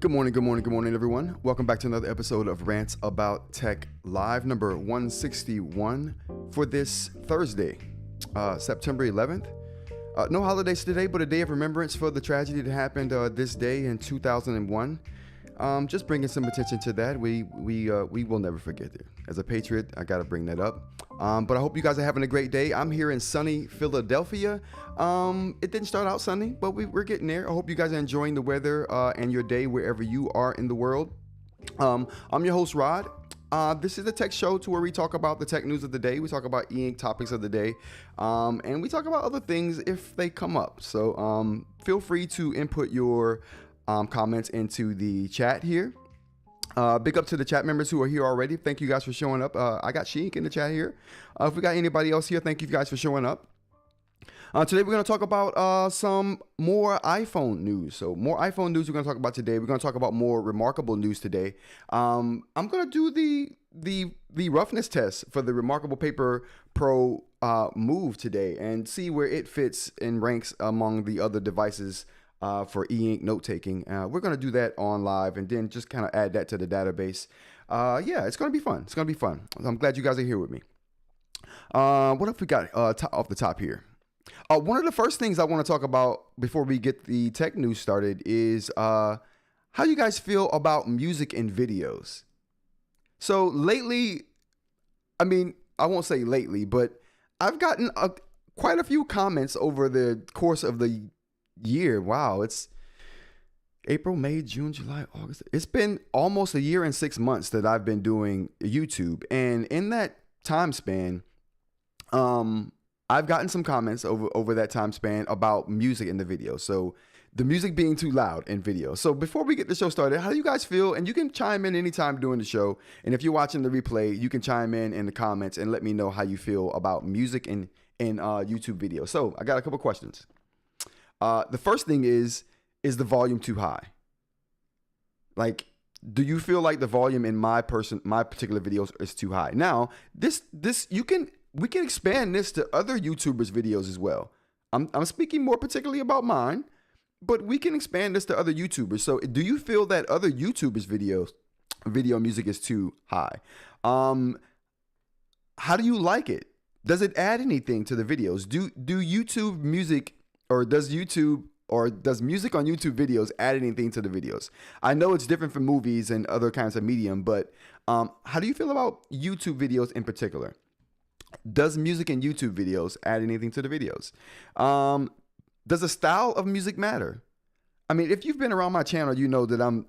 Good morning, everyone. Welcome back to another episode of Rants About Tech Live, number 161 for this Thursday, September 11th. No holidays today, but a day of remembrance for the tragedy that happened this day in 2001. Just bringing some attention to that. We will never forget it. As a patriot, I got to bring that up. But I hope you guys are having a great day. I'm here in sunny Philadelphia. It didn't start out sunny, but we're getting there. I hope you guys are enjoying the weather and your day wherever you are in the world. I'm your host, Rod. This is the tech show to where we talk about the tech news of the day. We talk about eInk topics of the day. And we talk about other things if they come up. So feel free to input your comments into the chat here. Big up to the chat members who are here already. Thank you guys for showing up. I got Sheik in the chat here. If we got anybody else here, thank you guys for showing up. Today we're going to talk about some more iPhone news. So more iPhone news we're going to talk about today. We're going to talk about more remarkable news today. I'm going to do the roughness test for the Remarkable Paper Pro Move today and see where it fits and ranks among the other devices for eInk note-taking. We're going to do that on live and then just kind of add that to the database. Yeah, it's going to be fun. It's going to be fun. I'm glad you guys are here with me. What else we got off the top here? One of the first things I want to talk about before we get the tech news started is how you guys feel about music and videos. So lately, I mean, I won't say lately, but I've gotten quite a few comments over the course of the year. Wow, it's April, May, June, July, August. It's been almost a year and 6 months that I've been doing YouTube, and in that time span, I've gotten some comments over that time span about music in the video. So the music being too loud in video. So before we get the show started, how do you guys feel? And you can chime in anytime during the show. And if you're watching the replay, you can chime in the comments and let me know how you feel about music in YouTube videos. So I got a couple questions. The first thing is the volume too high? Like, do you feel like the volume in my particular videos is too high? Now, this you can we can expand this to other YouTubers' videos as well. I'm speaking more particularly about mine, but we can expand this to other YouTubers. So do you feel that other YouTubers' video music is too high? How do you like it? Does it add anything to the videos? Do YouTube music, or does music on YouTube videos add anything to the videos? I know it's different from movies and other kinds of medium, but how do you feel about YouTube videos in particular? Does music in YouTube videos add anything to the videos? Does the style of music matter? I mean, if you've been around my channel, you know that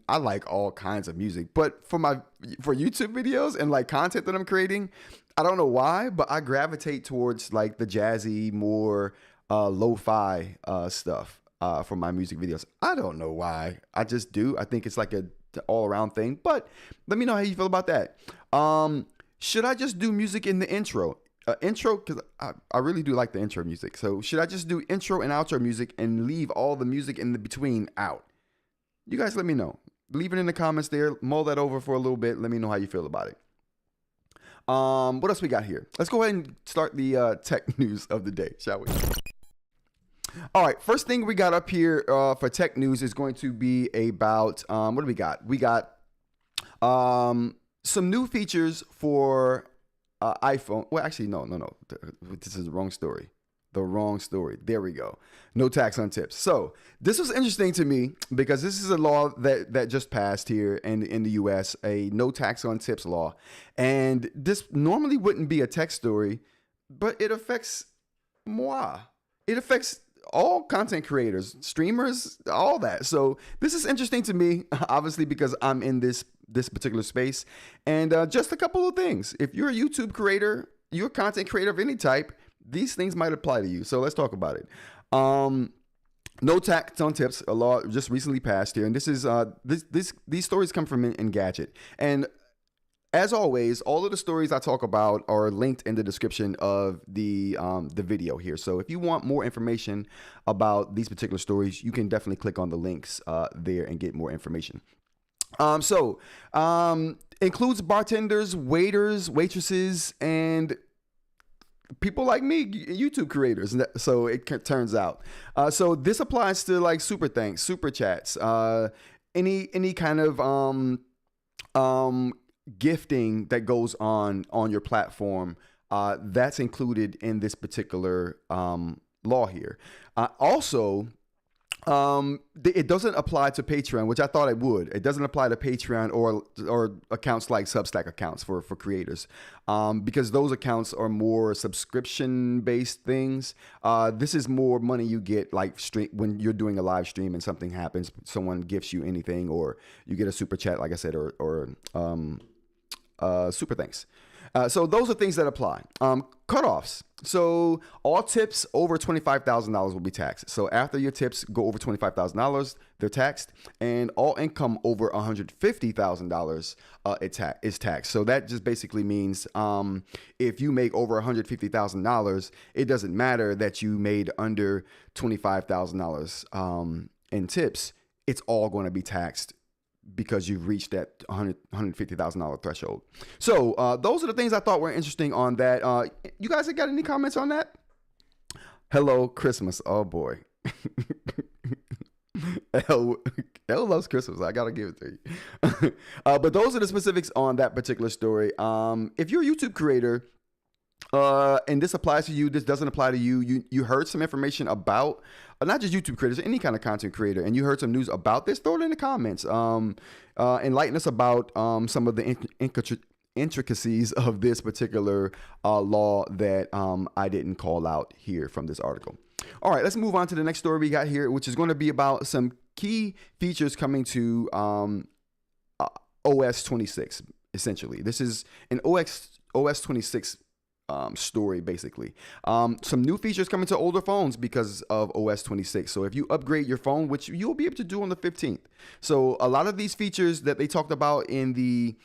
I like all kinds of music, but for YouTube videos and like content that I'm creating, I don't know why, but I gravitate towards like the jazzy, more lo-fi stuff for my music videos. I don't know why. I just do. I think it's like a all around thing, but let me know how you feel about that. Should I just do music in the intro? Because I really do like the intro music. So should I just do intro and outro music and leave all the music in the between out? You guys let me know. Leave it in the comments there. Mull that over for a little bit. Let me know how you feel about it. What else we got here? Let's go ahead and start the tech news of the day, shall we? All right, first thing we got up here for tech news is going to be about, what do we got? We got some new features for iPhone. Well, actually, no. This is the wrong story. There we go. No tax on tips. So this was interesting to me because this is a law that just passed here in the US, a no tax on tips law. And this normally wouldn't be a tech story, but it affects moi. It affects all content creators, streamers, all that. So this is interesting to me, obviously, because I'm in this particular space. And just a couple of things. If you're a YouTube creator, you're a content creator of any type, these things might apply to you. So let's talk about it. No tax on tips, a law just recently passed here. And this is these stories come from Engadget. And as always, all of the stories I talk about are linked in the description of the video here. So if you want more information about these particular stories, you can definitely click on the links there and get more information. Includes bartenders, waiters, waitresses, and people like me, YouTube creators. So it turns out. So this applies to like super thanks, super chats, any kind of gifting that goes on your platform. That's included in this particular law here. Also, it doesn't apply to Patreon, which I thought it would. It doesn't apply to Patreon or accounts like Substack accounts for creators, because those accounts are more subscription based things. This is more money you get like when you're doing a live stream and something happens, someone gifts you anything, or you get a super chat, like I said, or super thanks. So those are things that apply. Cutoffs. So all tips over $25,000 will be taxed. So after your tips go over $25,000, they're taxed, and all income over $150,000 is taxed. So that just basically means if you make over $150,000, it doesn't matter that you made under $25,000 in tips. It's all going to be taxed because you've reached that $150,000 threshold. So those are the things I thought were interesting on that. You guys have got any comments on that? Hello, Christmas. Oh, boy. L loves Christmas. I got to give it to you. But those are the specifics on that particular story. If you're a YouTube creator, and this applies to you, this doesn't apply to you, you heard some information about not just YouTube creators, any kind of content creator, and you heard some news about this, throw it in the comments. Enlighten us about some of the intricacies of this particular law that I didn't call out here from this article. All right, let's move on to the next story we got here, which is going to be about some key features coming to OS 26, essentially. This is an OS 26 story, basically. Some new features coming to older phones because of OS 26. So if you upgrade your phone, which you'll be able to do on the 15th. So a lot of these features that they talked about in the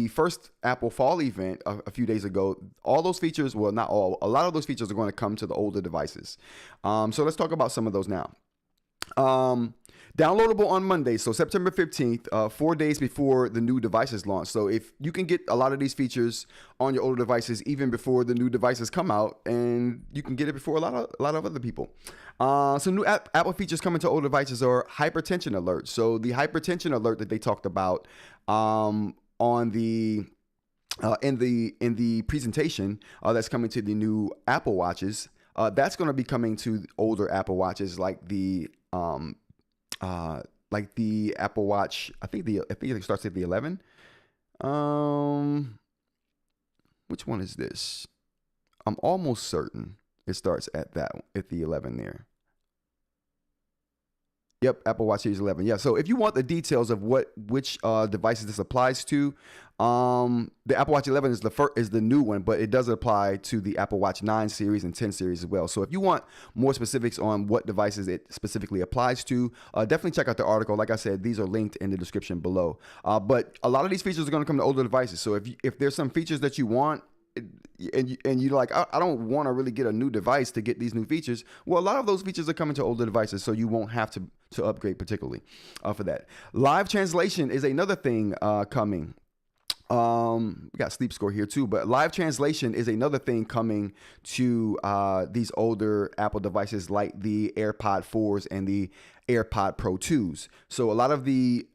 first Apple Fall event a few days ago, all those features, well, not all, a lot of those features are going to come to the older devices. So let's talk about some of those now. Downloadable on Monday, so September 15th, 4 days before the new devices launch. So if you can get a lot of these features on your older devices even before the new devices come out, and you can get it before a lot of other people. Some new Apple features coming to older devices are hypertension alerts. So the hypertension alert that they talked about on the in the presentation that's coming to the new Apple Watches, that's going to be coming to older Apple Watches like the Apple Watch. I think it starts at the 11. Which one is this? I'm almost certain it starts at the 11 there. Yep, Apple Watch Series 11. Yeah, so if you want the details of which devices this applies to, the Apple Watch 11 is the new one, but it does apply to the Apple Watch 9 series and 10 series as well. So if you want more specifics on what devices it specifically applies to, definitely check out the article. Like I said, these are linked in the description below. But a lot of these features are going to come to older devices. So if there's some features that you want, and you're like, I don't want to really get a new device to get these new features. Well, a lot of those features are coming to older devices, so you won't have to upgrade particularly for that. Live translation is another thing coming. We got sleep score here too, but live translation is another thing coming to these older Apple devices like the AirPod 4s and the AirPod Pro 2s. So a lot of the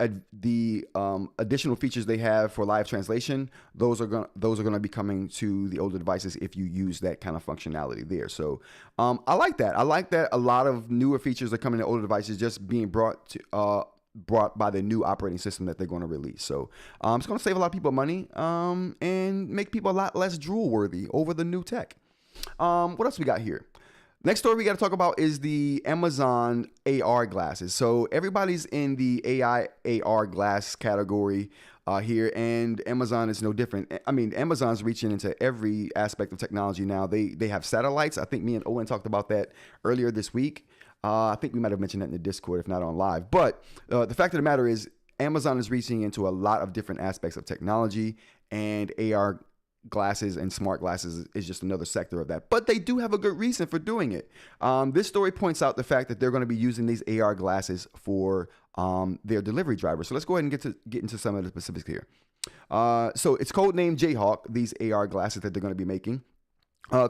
additional features they have for live translation, those are going to be coming to the older devices if you use that kind of functionality there. So I like that. I like that a lot of newer features are coming to older devices just being brought by the new operating system that they're going to release. So it's going to save a lot of people money and make people a lot less drool worthy over the new tech. What else we got here? Next story we got to talk about is the Amazon AR glasses. So everybody's in the AI AR glass category here, and Amazon is no different. I mean, Amazon's reaching into every aspect of technology now. They have satellites. I think me and Owen talked about that earlier this week. I think we might have mentioned that in the Discord, if not on live. But the fact of the matter is, Amazon is reaching into a lot of different aspects of technology, and AR glasses and smart glasses is just another sector of that. But they do have a good reason for doing it. This story points out the fact that they're going to be using these AR glasses for their delivery drivers. So let's go ahead and get into some of the specifics here. So it's codenamed Jayhawk, these AR glasses that they're going to be making.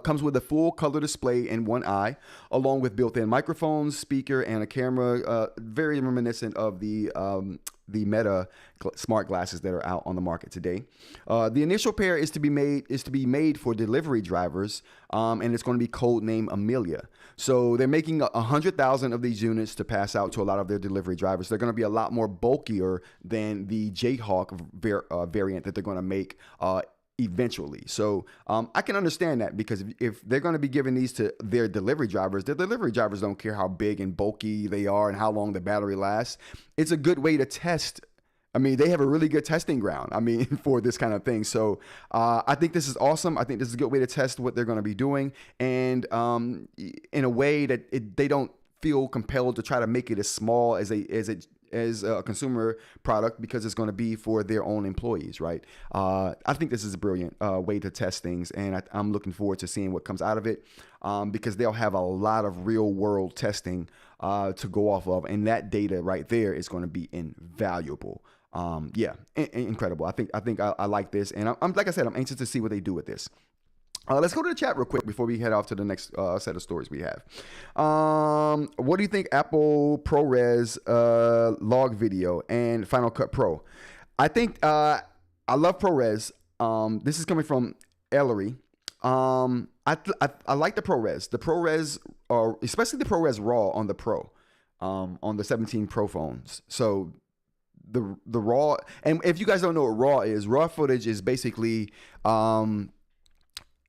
Comes with a full color display in one eye, along with built-in microphones, speaker, and a camera. Very reminiscent of the Meta smart glasses that are out on the market today. The initial pair is to be made for delivery drivers, and it's going to be codenamed Amelia. So they're making 100,000 of these units to pass out to a lot of their delivery drivers. They're going to be a lot more bulkier than the Jayhawk variant that they're going to make eventually. So I can understand that, because if they're going to be giving these to their delivery drivers don't care how big and bulky they are and how long the battery lasts. It's a good way to test. I mean, they have a really good testing ground, for this kind of thing. So I think this is awesome. I think this is a good way to test what they're going to be doing, and in a way that they don't feel compelled to try to make it as small as a consumer product, because it's going to be for their own employees, right? I think this is a brilliant way to test things, and I'm looking forward to seeing what comes out of it, because they'll have a lot of real world testing to go off of, and that data right there is going to be invaluable. Incredible. I think I like this, and I'm like I said, I'm anxious to see what they do with this. Let's go to the chat real quick before we head off to the next set of stories we have. What do you think Apple ProRes log video and Final Cut Pro? I think I love ProRes. This is coming from Ellery. I like the ProRes. The ProRes, especially the ProRes RAW on the Pro, on the 17 Pro phones. So the RAW, and if you guys don't know what RAW is, raw footage is basically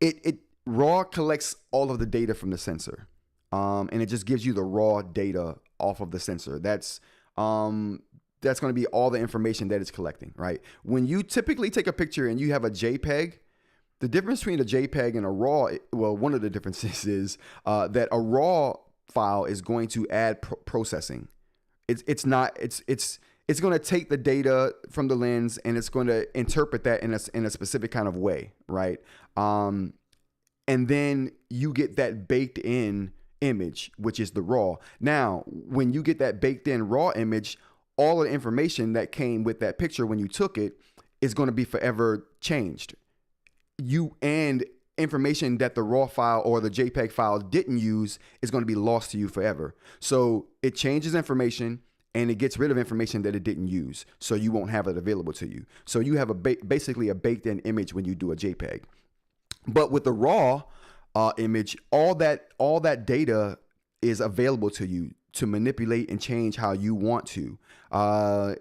It RAW collects all of the data from the sensor, and it just gives you the raw data off of the sensor. That's going to be all the information that it's collecting, right? When you typically take a picture and you have a JPEG, the difference between a JPEG and a RAW, well, one of the differences is that a RAW file is going to add processing. It's going to take the data from the lens and it's going to interpret that in a specific kind of way, right? And then you get that baked in image, which is the raw. Now, when you get that baked in raw image, all of the information that came with that picture when you took it is going to be forever changed. And information that the raw file or the JPEG file didn't use is going to be lost to you forever. So it changes information and it gets rid of information that it didn't use. So you won't have it available to you. So you have basically a baked in image when you do a JPEG. But with the raw image, all that data is available to you to manipulate and change how you want to. I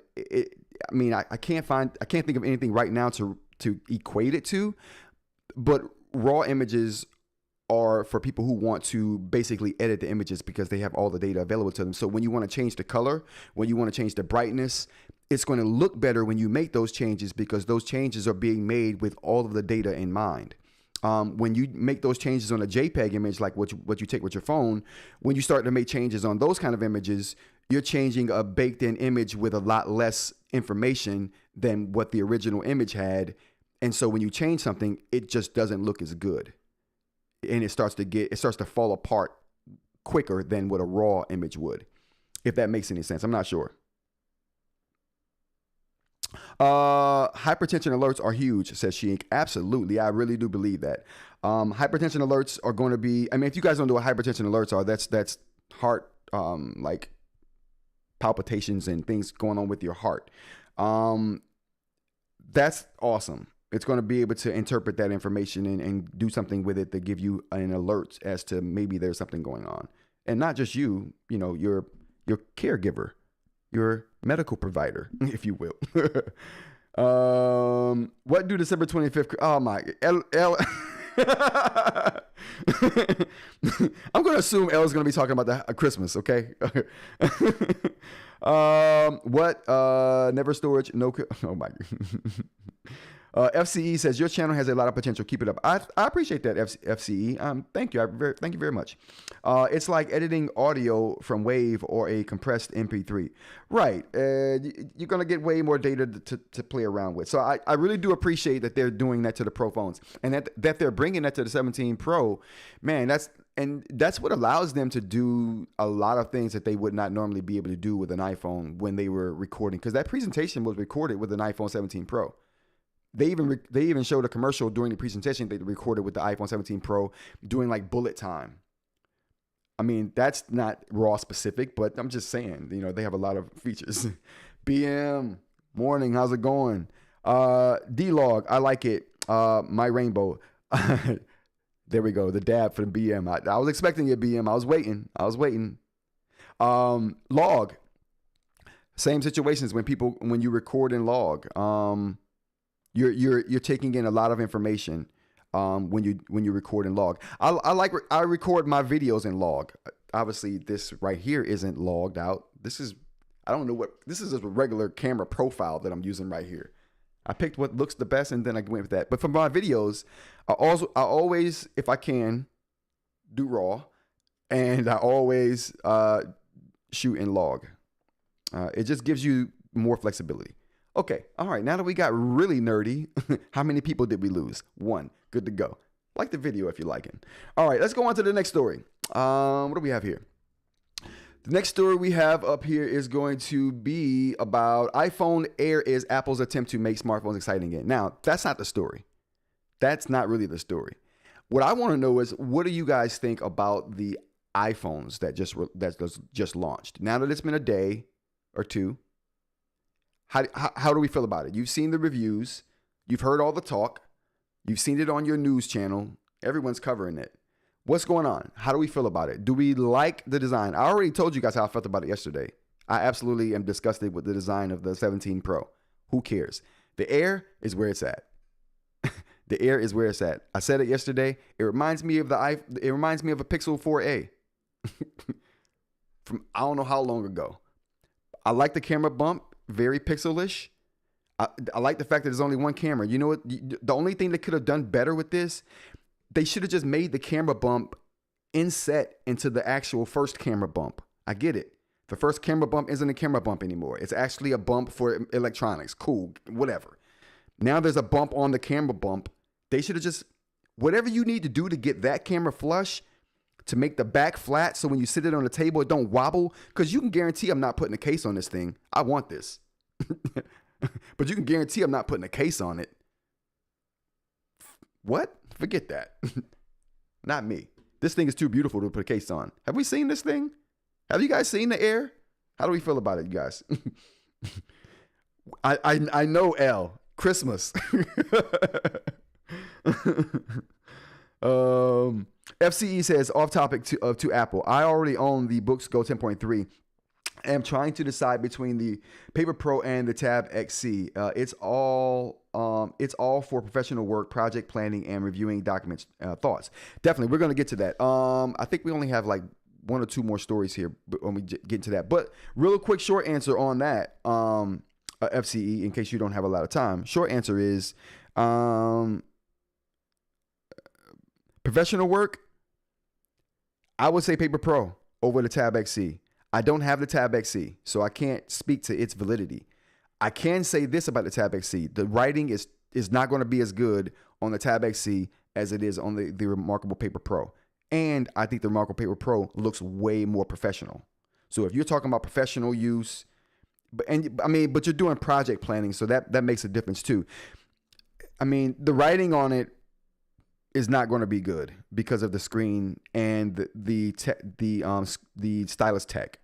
can't think of anything right now to equate it to, but raw images are for people who want to basically edit the images because they have all the data available to them. So when you want to change the color, when you want to change the brightness, it's going to look better when you make those changes because those changes are being made with all of the data in mind. When you make those changes on a JPEG image, like what you take with your phone, when you start to make changes on those kind of images, you're changing a baked in image with a lot less information than what the original image had. And so when you change something, it just doesn't look as good. And it starts to fall apart quicker than what a raw image would, if that makes any sense. I'm not sure. Hypertension alerts are huge, says eInk. Absolutely. I really do believe that. Hypertension alerts are going to be, if you guys don't know what hypertension alerts are, that's heart, like palpitations and things going on with your heart. That's awesome. It's going to be able to interpret that information and do something with it to give you an alert as to maybe there's something going on. And not just you, your caregiver, your medical provider, if you will. What do December 25th? Oh my, I'm going to assume L is going to be talking about the Christmas. Okay. Never storage. No. Oh my. FCE says your channel has a lot of potential. Keep it up. I appreciate that, FCE. Thank you. Thank you very much. It's like editing audio from WAV or a compressed MP3. Right. You're gonna get way more data to play around with. So I really do appreciate that they're doing that to the Pro phones and that they're bringing that to the 17 Pro. Man, that's what allows them to do a lot of things that they would not normally be able to do with an iPhone when they were recording, because that presentation was recorded with an iPhone 17 Pro. They even showed a commercial during the presentation they recorded with the iPhone 17 Pro doing like bullet time. That's not raw specific, but I'm just saying, they have a lot of features. BM, morning, how's it going? D-Log, I like it. My Rainbow. There we go, the dab for the BM. I was expecting it, BM. I was waiting. Log, same situations when you record in Log. You're taking in a lot of information when you record in Log. I record my videos in Log. Obviously, this right here isn't logged out. This is just a regular camera profile that I'm using right here. I picked what looks the best and then I went with that. But for my videos, I always, if I can, do raw, and I always shoot in Log. It just gives you more flexibility. Okay, all right, now that we got really nerdy, how many people did we lose? 1. Good to go. Like the video if you're liking. All right, let's go on to the next story. What do we have here? The next story we have up here is going to be about iPhone Air is Apple's attempt to make smartphones exciting again. Now, that's not the story. That's not really the story. What I want to know is, what do you guys think about the iPhones that just launched? Now that it's been a day or two, how do we feel about it? You've seen the reviews. You've heard all the talk. You've seen it on your news channel. Everyone's covering it. What's going on? How do we feel about it? Do we like the design? I already told you guys how I felt about it yesterday. I absolutely am disgusted with the design of the 17 Pro. Who cares? The Air is where it's at. The Air is where it's at. I said it yesterday. It reminds me of a Pixel 4a from I don't know how long ago. I like the camera bump. Very pixelish. I like the fact that there's only one camera. You know what? The only thing they could have done better with this, they should have just made the camera bump inset into the actual first camera bump. I get it. The first camera bump isn't a camera bump anymore. It's actually a bump for electronics. Cool, whatever. Now there's a bump on the camera bump. They should have just, whatever you need to do to get that camera flush, to make the back flat so when you sit it on the table, it don't wobble. Because you can guarantee I'm not putting a case on this thing. I want this. But you can guarantee I'm not putting a case on it. What? Forget that. Not me. This thing is too beautiful to put a case on. Have we seen this thing? Have you guys seen the Air? How do we feel about it, you guys? I know L. Christmas. FCE says, off topic to Apple. I already own the Boox Go 10.3. I am trying to decide between the Paper Pro and the Tab XC. It's all for professional work, project planning, and reviewing documents. Thoughts? Definitely, we're going to get to that. I think we only have like one or two more stories here when we get into that. But real quick, short answer on that, FCE, in case you don't have a lot of time. Short answer is professional work. I would say Paper Pro over the Tab XC. I don't have the Tab XC, so I can't speak to its validity. I can say this about the Tab XC. The writing is not going to be as good on the Tab XC as it is on the Remarkable Paper Pro. And I think the Remarkable Paper Pro looks way more professional. So if you're talking about professional use, but you're doing project planning, so that makes a difference too. I mean, the writing on it is not going to be good because of the screen and the stylus tech.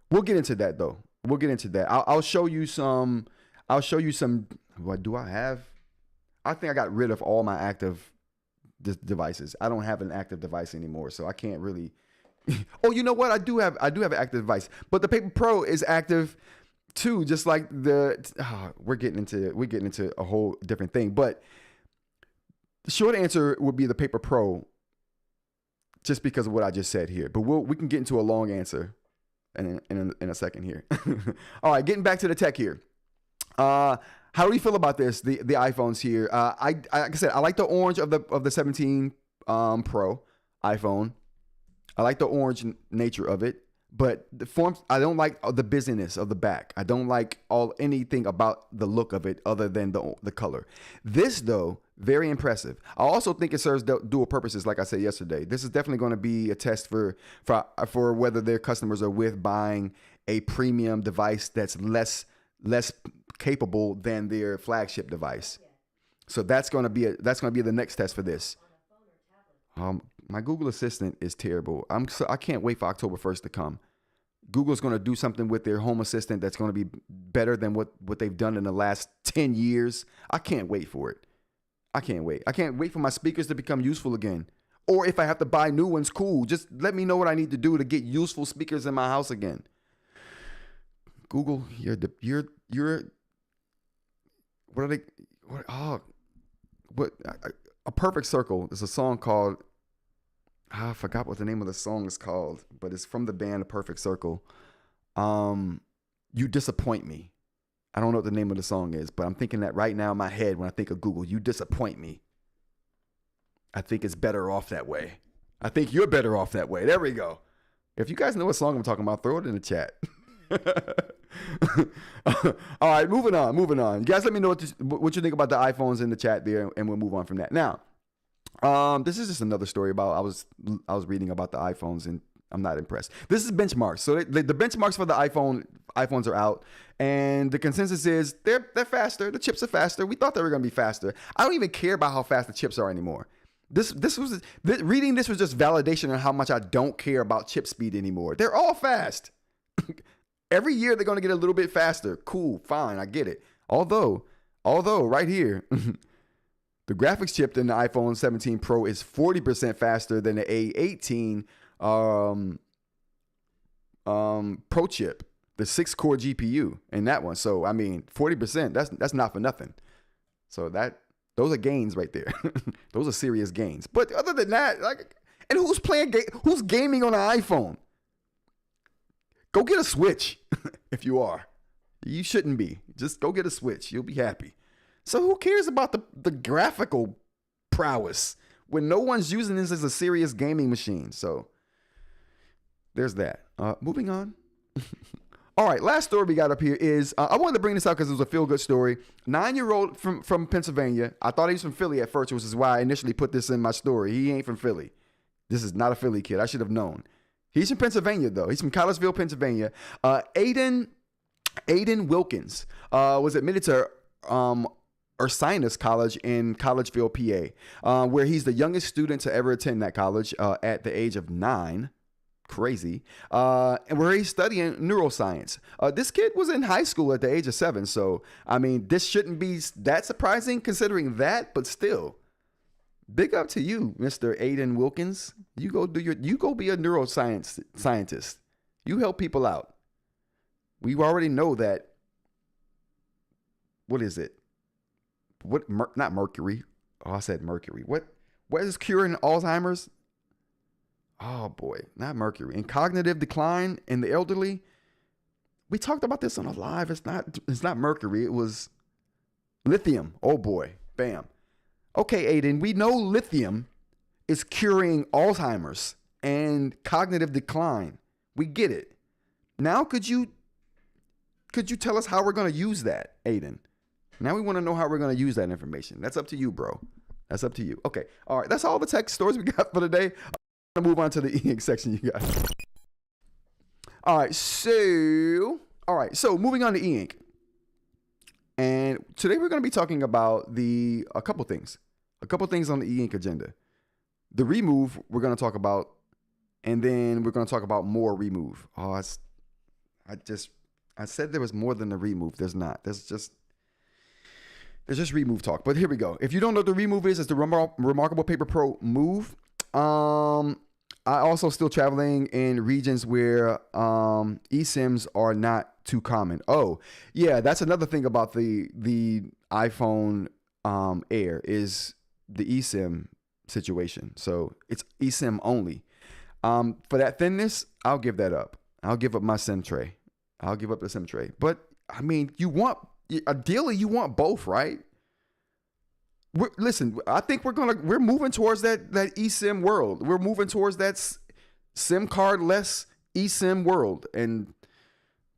We'll get into that though. We'll get into that. I'll show you some. What do I have? I think I got rid of all my active devices. I don't have an active device anymore, so I can't really. Oh, you know what? I do have an active device, but the Paper Pro is active too. Just like we're getting into a whole different thing, but. The short answer would be the Paper Pro, just because of what I just said here. But we can get into a long answer in a second here. All right, getting back to the tech here. How do you feel about this? The iPhones here. Like I said, I like the orange of the 17 Pro iPhone. I like the orange nature of it. But the forms, I don't like the busyness of the back. I don't like anything about the look of it other than the color. This, though, very impressive. I also think it serves dual purposes, like I said yesterday. This is definitely going to be a test for whether their customers are with buying a premium device that's less capable than their flagship device. So that's going to be the next test for this. My Google Assistant is terrible. I can't wait for October 1st to come. Google's going to do something with their Home Assistant that's going to be better than what they've done in the last 10 years. I can't wait for it. I can't wait. I can't wait for my speakers to become useful again. Or if I have to buy new ones, cool. Just let me know what I need to do to get useful speakers in my house again. Google, what are they? A Perfect Circle is a song called. I forgot what the name of the song is called, but it's from the band A Perfect Circle. You Disappoint Me. I don't know what the name of the song is, but I'm thinking that right now in my head when I think of Google. You disappoint me. I think it's better off that way. I think you're better off that way. There we go. If you guys know what song I'm talking about, throw it in the chat. All right, moving on. You guys let me know what you think about the iPhones in the chat there, and we'll move on from that. Now, this is just another story about I was reading about the iPhones and I'm not impressed. This is benchmarks. So the benchmarks for the iPhones are out, and the consensus is they're faster. The chips are faster. We thought they were going to be faster. I don't even care about how fast the chips are anymore. Reading this was just validation on how much I don't care about chip speed anymore. They're all fast. Every year they're going to get a little bit faster. Cool, fine, I get it. Although right here. The graphics chip in the iPhone 17 Pro is 40% faster than the A18 Pro chip, the 6-core GPU in that one. So, I mean, 40%, that's not for nothing. So those are gains right there. Those are serious gains. But other than that, and who's gaming on an iPhone? Go get a Switch if you are. You shouldn't be. Just go get a Switch. You'll be happy. So who cares about the graphical prowess when no one's using this as a serious gaming machine? So there's that. Moving on. All right, last story we got up here is, I wanted to bring this out because it was a feel-good story. 9-year-old from Pennsylvania. I thought he was from Philly at first, which is why I initially put this in my story. He ain't from Philly. This is not a Philly kid. I should have known. He's from Pennsylvania, though. He's from Collegeville, Pennsylvania. Aiden Wilkens was admitted to Ursinus College in Collegeville, PA, where he's the youngest student to ever attend that college at the age of 9. Crazy. And where he's studying neuroscience. This kid was in high school at the age of 7. So, I mean, this shouldn't be that surprising considering that, but still. Big up to you, Mr. Aiden Wilkens. You go be a neuroscience scientist. You help people out. We already know that. What is it? Not mercury. Oh, I said mercury. What is curing Alzheimer's? Oh boy, not mercury. And cognitive decline in the elderly. We talked about this on a live. It's not mercury. It was lithium. Oh boy. Bam. Okay, Aiden, we know lithium is curing Alzheimer's and cognitive decline. We get it. Now, could you tell us how we're going to use that, Aiden? Now we want to know how we're going to use that information. That's up to you, bro. That's up to you. Okay. All right. That's all the tech stories we got for today. I'm going to move on to the eInk section, you guys. All right. So moving on to eInk. And today we're going to be talking about a couple things on the eInk agenda. The remove we're going to talk about, and then we're going to talk about more remove. Oh, I said there was more than the remove. There's not. There's just remove talk. But here we go. If you don't know what the remove is, it's the Remarkable Paper Pro move. I also still traveling in regions where eSIMs are not too common. Oh, yeah, that's another thing about the iPhone Air is the eSIM situation. So it's eSIM only. For that thinness, I'll give that up. I'll give up my SIM tray. I'll give up the SIM tray. But I mean, ideally you want both, right? Listen, I think we're moving towards that eSIM world. We're moving towards that SIM card less eSIM world, and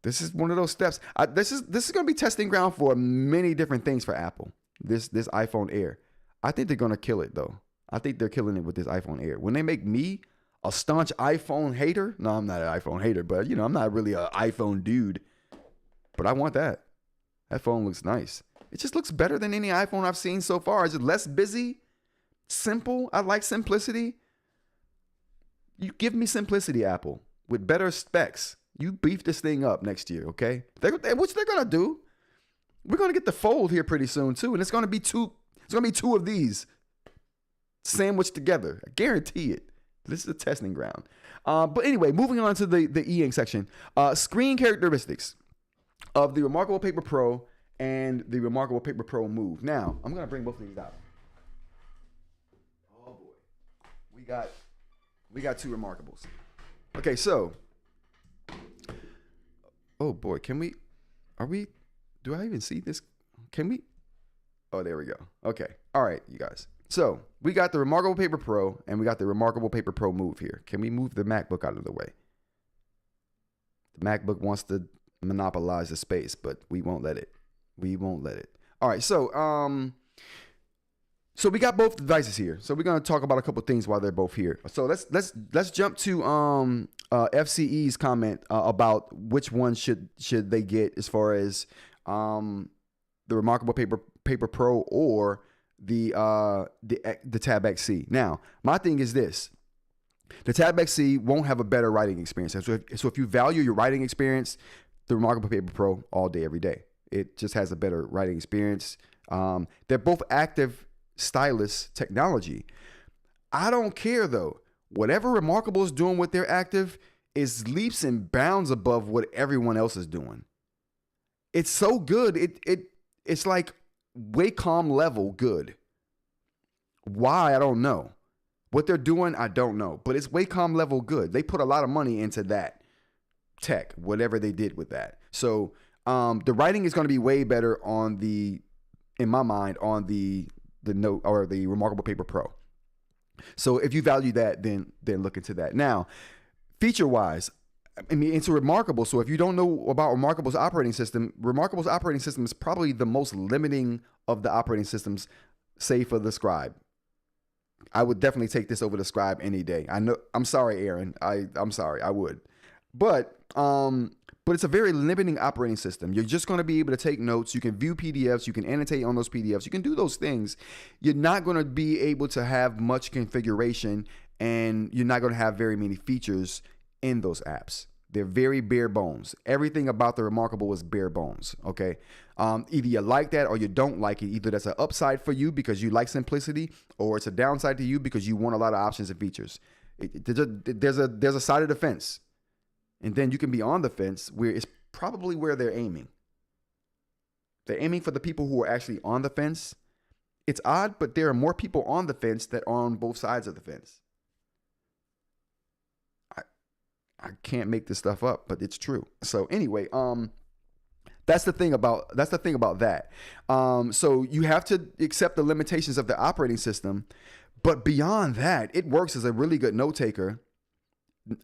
this is one of those steps. This is going to be testing ground for many different things for Apple. This iPhone Air, I think they're going to kill it though. I think they're killing it with this iPhone Air. When they make me a staunch iPhone hater, no, I'm not an iPhone hater, but I'm not really an iPhone dude. But I want that. That phone looks nice. It just looks better than any iPhone I've seen so far. Is it less busy? Simple? I like simplicity. You give me simplicity, Apple, with better specs. You beef this thing up next year, okay? Which they're going to do. We're going to get the Fold here pretty soon, too. And it's going to be two of these sandwiched together. I guarantee it. This is a testing ground. But anyway, moving on to the eInk section. Screen characteristics of the Remarkable Paper Pro and the Remarkable Paper Pro Move. Now, I'm going to bring both of these out. Oh, boy. We got two Remarkables. Okay, so. Oh, boy. Do I even see this? Can we? Oh, there we go. Okay. All right, you guys. So, we got the Remarkable Paper Pro and we got the Remarkable Paper Pro Move here. Can we move the MacBook out of the way? The MacBook wants to monopolize the space, but we won't let it. All right, so we got both devices here. So we're gonna talk about a couple things while they're both here. So let's jump to FCE's comment about which one should they get as far as the Remarkable Paper Pro or the Tab XC. Now, my thing is this. The Tab XC won't have a better writing experience. So if you value your writing experience, the Remarkable Paper Pro all day, every day. It just has a better writing experience. They're both active stylus technology. I don't care though. Whatever Remarkable is doing with their active is leaps and bounds above what everyone else is doing. It's so good. It's like Wacom level good. Why? I don't know. What they're doing, I don't know. But it's Wacom level good. They put a lot of money into that tech, whatever they did with that. So the writing is going to be way better in my mind, on the Note or the Remarkable Paper Pro. So if you value that, then look into that. Now, feature-wise, I mean, it's Remarkable. So if you don't know about Remarkable's operating system is probably the most limiting of the operating systems, save for the Scribe. I would definitely take this over the Scribe any day. I know. I'm sorry, Aaron. I'm sorry. I would, but it's a very limiting operating system. You're just going to be able to take notes. You can view PDFs. You can annotate on those PDFs. You can do those things. You're not going to be able to have much configuration, and you're not going to have very many features in those apps. They're very bare bones. Everything about the Remarkable is bare bones. Okay. Either you like that or you don't like it. Either that's an upside for you because you like simplicity, or it's a downside to you because you want a lot of options and features. There's a side of the fence. And then you can be on the fence, where it's probably where they're aiming. They're aiming for the people who are actually on the fence. It's odd, but there are more people on the fence that are on both sides of the fence. I can't make this stuff up, but it's true. So anyway, that's the thing about that. So you have to accept the limitations of the operating system, but beyond that, it works as a really good note taker.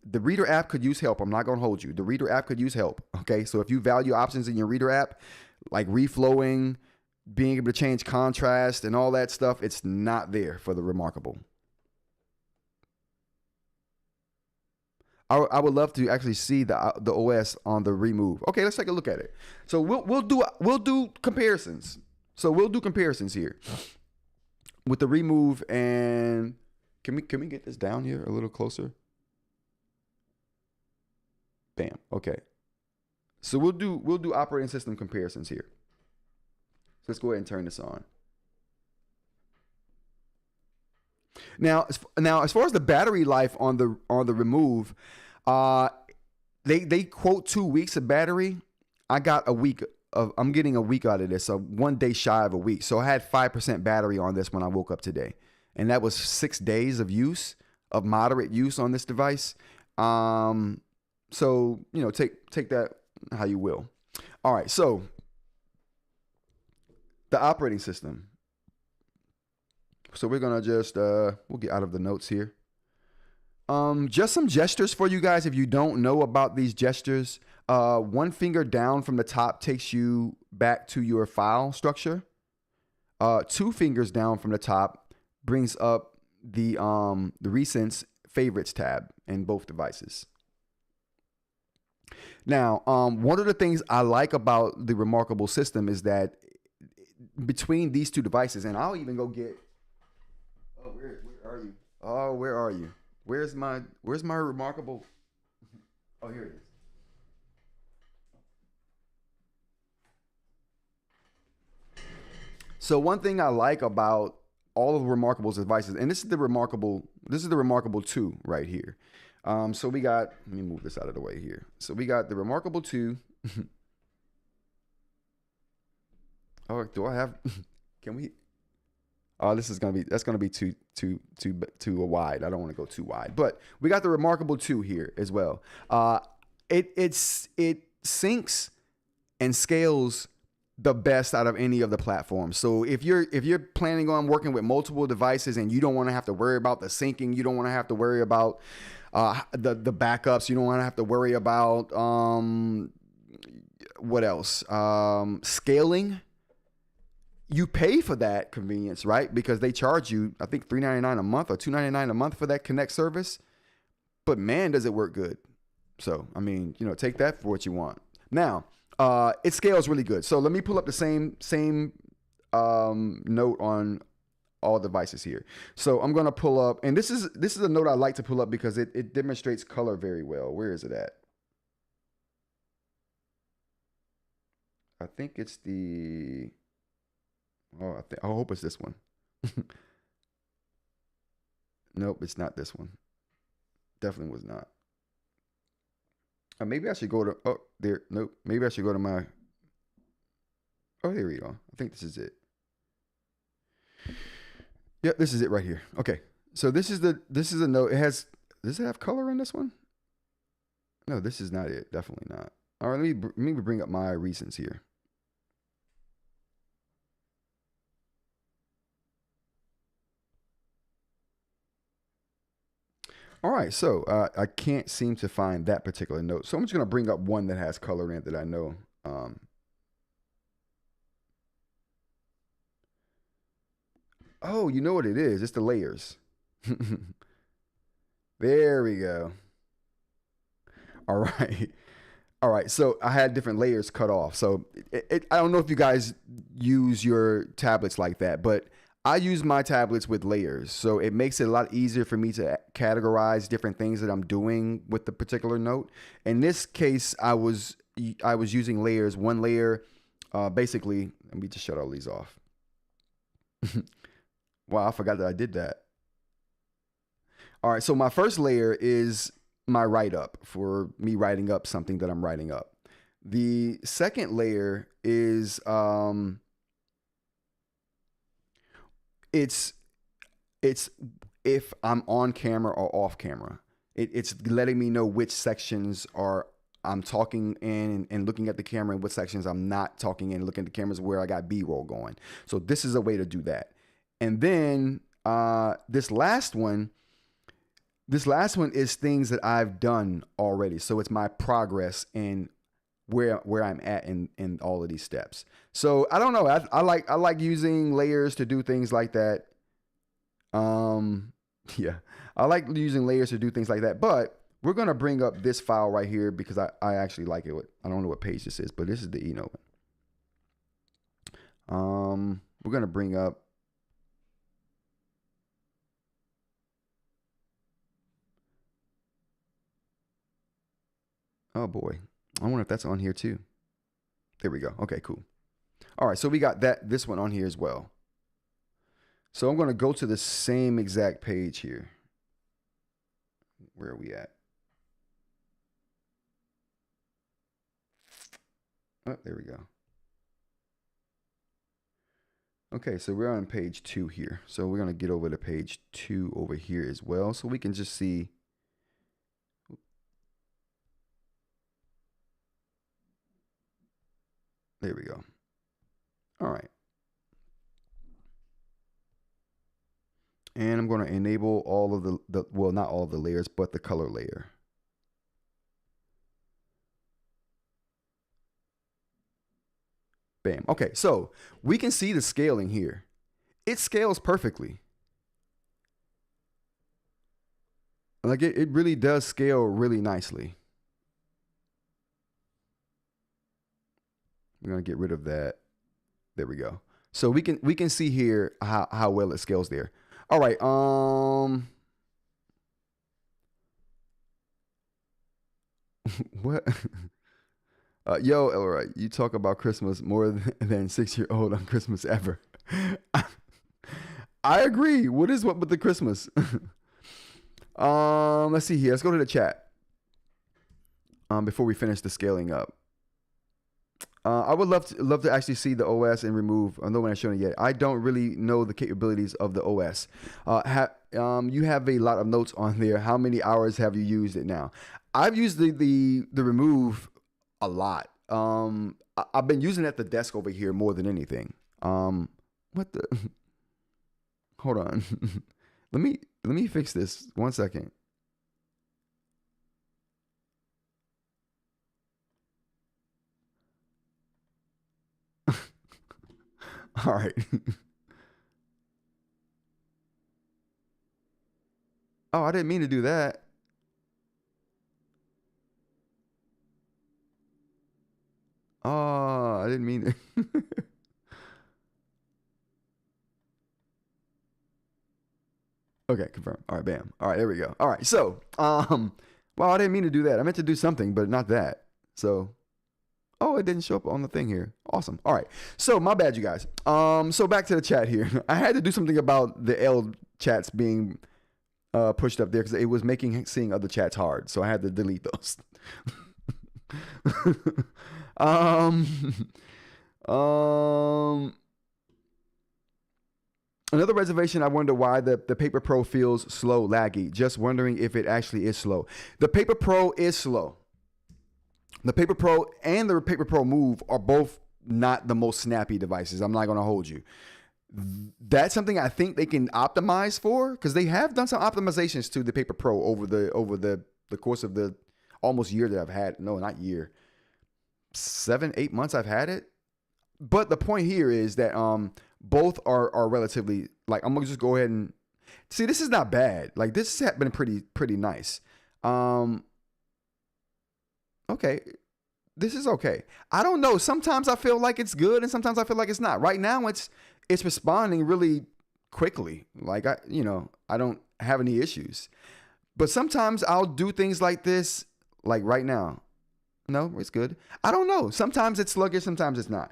The Reader app could use help. I'm not going to hold you. The Reader app could use help. Okay. So if you value options in your Reader app, like reflowing, being able to change contrast and all that stuff, it's not there for the Remarkable. I would love to actually see the OS on the Remove. Okay, let's take a look at it. So we'll do comparisons. So we'll do comparisons here with the Remove, and can we get this down here a little closer? Bam. Okay. So we'll do operating system comparisons here. So let's go ahead and turn this on. Now, as far as the battery life on the Remove, they quote 2 weeks of battery. I got a week of. I'm getting a week out of this, so 1 day shy of a week. So I had 5% battery on this when I woke up today, and that was 6 days of use, of moderate use on this device. So take that how you will. All right, so the operating system. So we're gonna just we'll get out of the notes here. Just some gestures for you guys if you don't know about these gestures. One finger down from the top takes you back to your file structure. 2 fingers down from the top brings up the recent favorites tab in both devices. Now, one of the things I like about the Remarkable system is that between these 2 devices, and I'll even go get. Oh, where are you? Oh, where are you? Where's my Remarkable? Oh, here it is. So one thing I like about all of Remarkable's devices, and this is the Remarkable 2 right here. So we got, let me move this out of the way here. So we got the Remarkable 2. Oh, do I have, can we? Oh, that's gonna be too wide. I don't want to go too wide, but we got the Remarkable 2 here as well. It syncs and scales the best out of any of the platforms. So if you're planning on working with multiple devices and you don't want to have to worry about the syncing, you don't want to have to worry about the backups, you don't want to have to worry about what else? Scaling. You pay for that convenience, right? Because they charge you, I think, $3.99 a month or $2.99 a month for that Connect service. But man, does it work good. So, I mean, take that for what you want. Now, it scales really good. So let me pull up the same note on all devices here. So I'm going to pull up, and this is a note I like to pull up because it demonstrates color very well. Where is it at? I think it's the... Oh, I hope it's this one. Nope, it's not this one. Definitely was not. Maybe I should go to, oh, there, nope. Maybe I should go to my, oh, here we go. I think this is it. Yep, this is it right here. Okay, so this is a note. It has, does it have color in this one? No, this is not it. Definitely not. All right, let me bring up my recents here. All right, so I can't seem to find that particular note. So I'm just going to bring up one that has color in it that I know. Oh, you know what it is? It's the layers. There we go. All right. All right. So I had different layers cut off. So I don't know if you guys use your tablets like that, but I use my tablets with layers. So it makes it a lot easier for me to categorize different things that I'm doing with the particular note. In this case, I was using layers. One layer, basically, let me just shut all these off. Wow, I forgot that I did that. All right, so my first layer is my write-up for me writing up something that I'm writing up. The second layer is it's if I'm on camera or off camera. It's letting me know which sections are I'm talking in and looking at the camera, and what sections I'm not talking in and looking at the cameras where I got B-roll going. So this is a way to do that. And then this last one is things that I've done already. So it's my progress and where I'm at in all of these steps. So I don't know. I like using layers to do things like that. Yeah, I like using layers to do things like that. But we're gonna bring up this file right here because I actually like it. I don't know what page this is, but this is the eNote. We're gonna bring up. Oh boy, I wonder if that's on here too. There we go. Okay, cool. All right, so we got this one on here as well. So I'm going to go to the same exact page here. Where are we at? Oh, there we go. Okay, so we're on page 2 here. So we're going to get over to page 2 over here as well, so we can just see. There we go. All right. And I'm going to enable all of the well, not all of the layers, but the color layer. Bam. Okay, so we can see the scaling here. It scales perfectly. Like it really does scale really nicely. We're gonna get rid of that. There we go. So we can see here how well it scales there. All right. What? Yo, Elroy, you talk about Christmas more than 6-year-old on Christmas ever. I agree. What is what with the Christmas? Let's see here. Let's go to the chat. Before we finish the scaling up. I would love to actually see the OS and remove. No one has shown it yet. I don't really know the capabilities of the OS. You have a lot of notes on there. How many hours have you used it now? I've used the remove a lot. I've been using it at the desk over here more than anything. What the? Hold on. let me fix this. 1 second. All right. Oh, I didn't mean to do that. Oh, I didn't mean to. Okay, confirm. All right, bam. All right, there we go. All right, so, well, I didn't mean to do that. I meant to do something, but not that. So, oh, it didn't show up on the thing here. Awesome. All right. So my bad, you guys. So back to the chat here. I had to do something about the L chats being pushed up there because it was making seeing other chats hard. So I had to delete those. Another reservation, I wonder why the Paper Pro feels slow, laggy. Just wondering if it actually is slow. The Paper Pro is slow. The Paper Pro and the Paper Pro Move are both not the most snappy devices. I'm not going to hold you. That's something I think they can optimize for because they have done some optimizations to the Paper Pro over the course of the almost year that I've had. No, not year. 7-8 months I've had it. But the point here is that both are relatively, like, I'm going to just go ahead and See, this is not bad. Like this has been pretty nice. Okay, this is okay. I don't know. Sometimes I feel like it's good, and sometimes I feel like it's not. Right now, it's responding really quickly. Like I don't have any issues. But sometimes I'll do things like this, like right now. No, it's good. I don't know. Sometimes it's sluggish, sometimes it's not.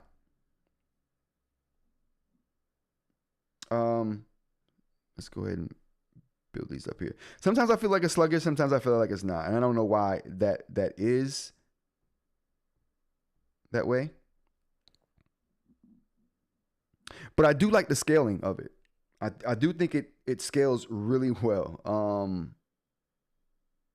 Let's go ahead and build these up here. Sometimes I feel like it's sluggish, sometimes I feel like it's not. And I don't know why that is that way. But I do like the scaling of it. I do think it scales really well.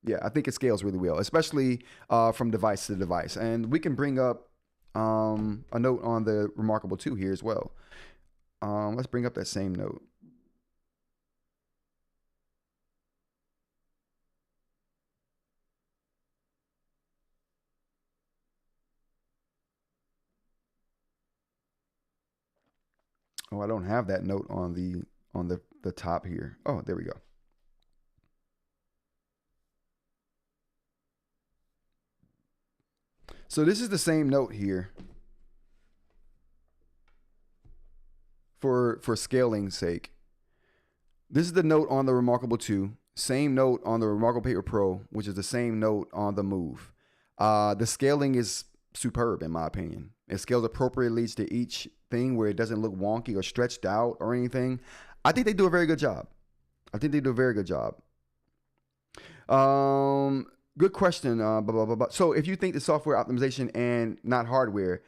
Yeah, I think it scales really well, especially from device to device. And we can bring up a note on the Remarkable 2 here as well. Let's bring up that same note. Oh, I don't have that note on the top here. Oh, there we go. So this is the same note here for scaling's sake. This is the note on the Remarkable 2, same note on the Remarkable Paper Pro, which is the same note on the Move. The scaling is superb in my opinion. It scales appropriately to each thing where it doesn't look wonky or stretched out or anything. I think they do a very good job. Good question. Blah, blah, blah, blah. So if you think the software optimization and not hardware,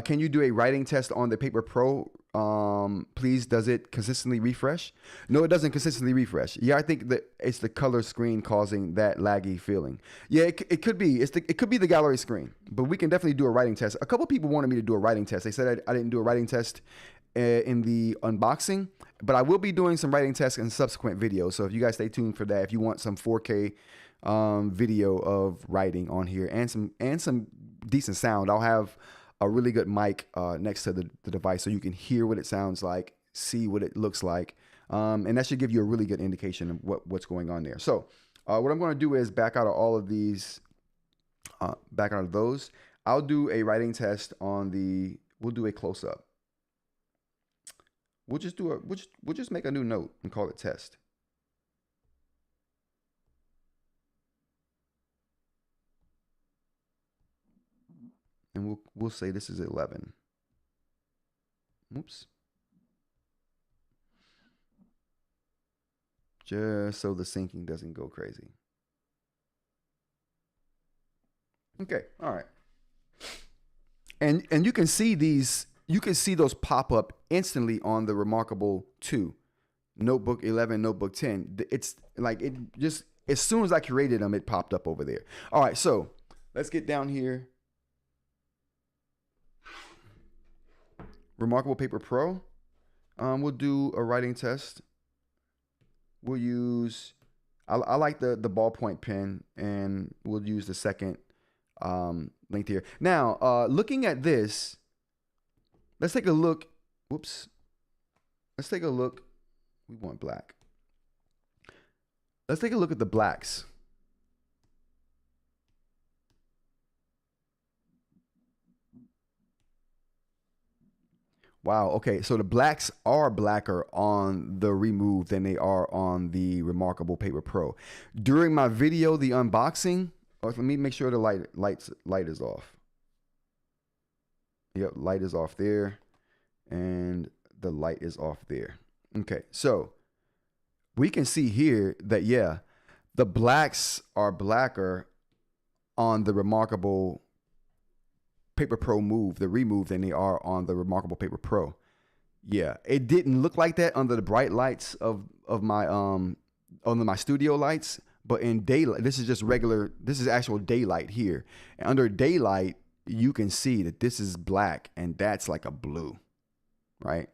can you do a writing test on the Paper Pro? Please, does it consistently refresh? No, it doesn't consistently refresh. Yeah, I think that it's the color screen causing that laggy feeling. Yeah, it could be. It could be the gallery screen, but we can definitely do a writing test. A couple people wanted me to do a writing test. They said I didn't do a writing test in the unboxing, but I will be doing some writing tests in subsequent videos. So if you guys stay tuned for that, if you want some 4K video of writing on here and some decent sound, I'll have a really good mic next to the device so you can hear what it sounds like, see what it looks like, and that should give you a really good indication of what's going on there. So what I'm going to do is back out of all of these, back out of those. I'll do a writing test on we'll do a close-up. We'll just make a new note and call it test. And we'll say this is 11. Oops. Just so the syncing doesn't go crazy. Okay, all right. And you can see those pop up instantly on the Remarkable 2, Notebook 11, Notebook 10. It's like it just as soon as I created them, it popped up over there. All right, so let's get down here. Remarkable Paper Pro. We'll do a writing test. We'll use, I like the ballpoint pen, and we'll use the second link here. Now, looking at this, let's take a look. Whoops. Let's take a look. We want black. Let's take a look at the blacks. Wow. Okay. So the blacks are blacker on the Remove than they are on the Remarkable Paper Pro. During my video, the unboxing, let me make sure the light is off. Yep. Light is off there. And the light is off there. Okay. So we can see here that, yeah, the blacks are blacker on the Remarkable Paper Pro Move, the Remove, than they are on the Remarkable Paper Pro. Yeah, it didn't look like that under the bright lights of my under my studio lights, but in daylight, this is just regular. This is actual daylight here. And under daylight, you can see that this is black and that's like a blue, right?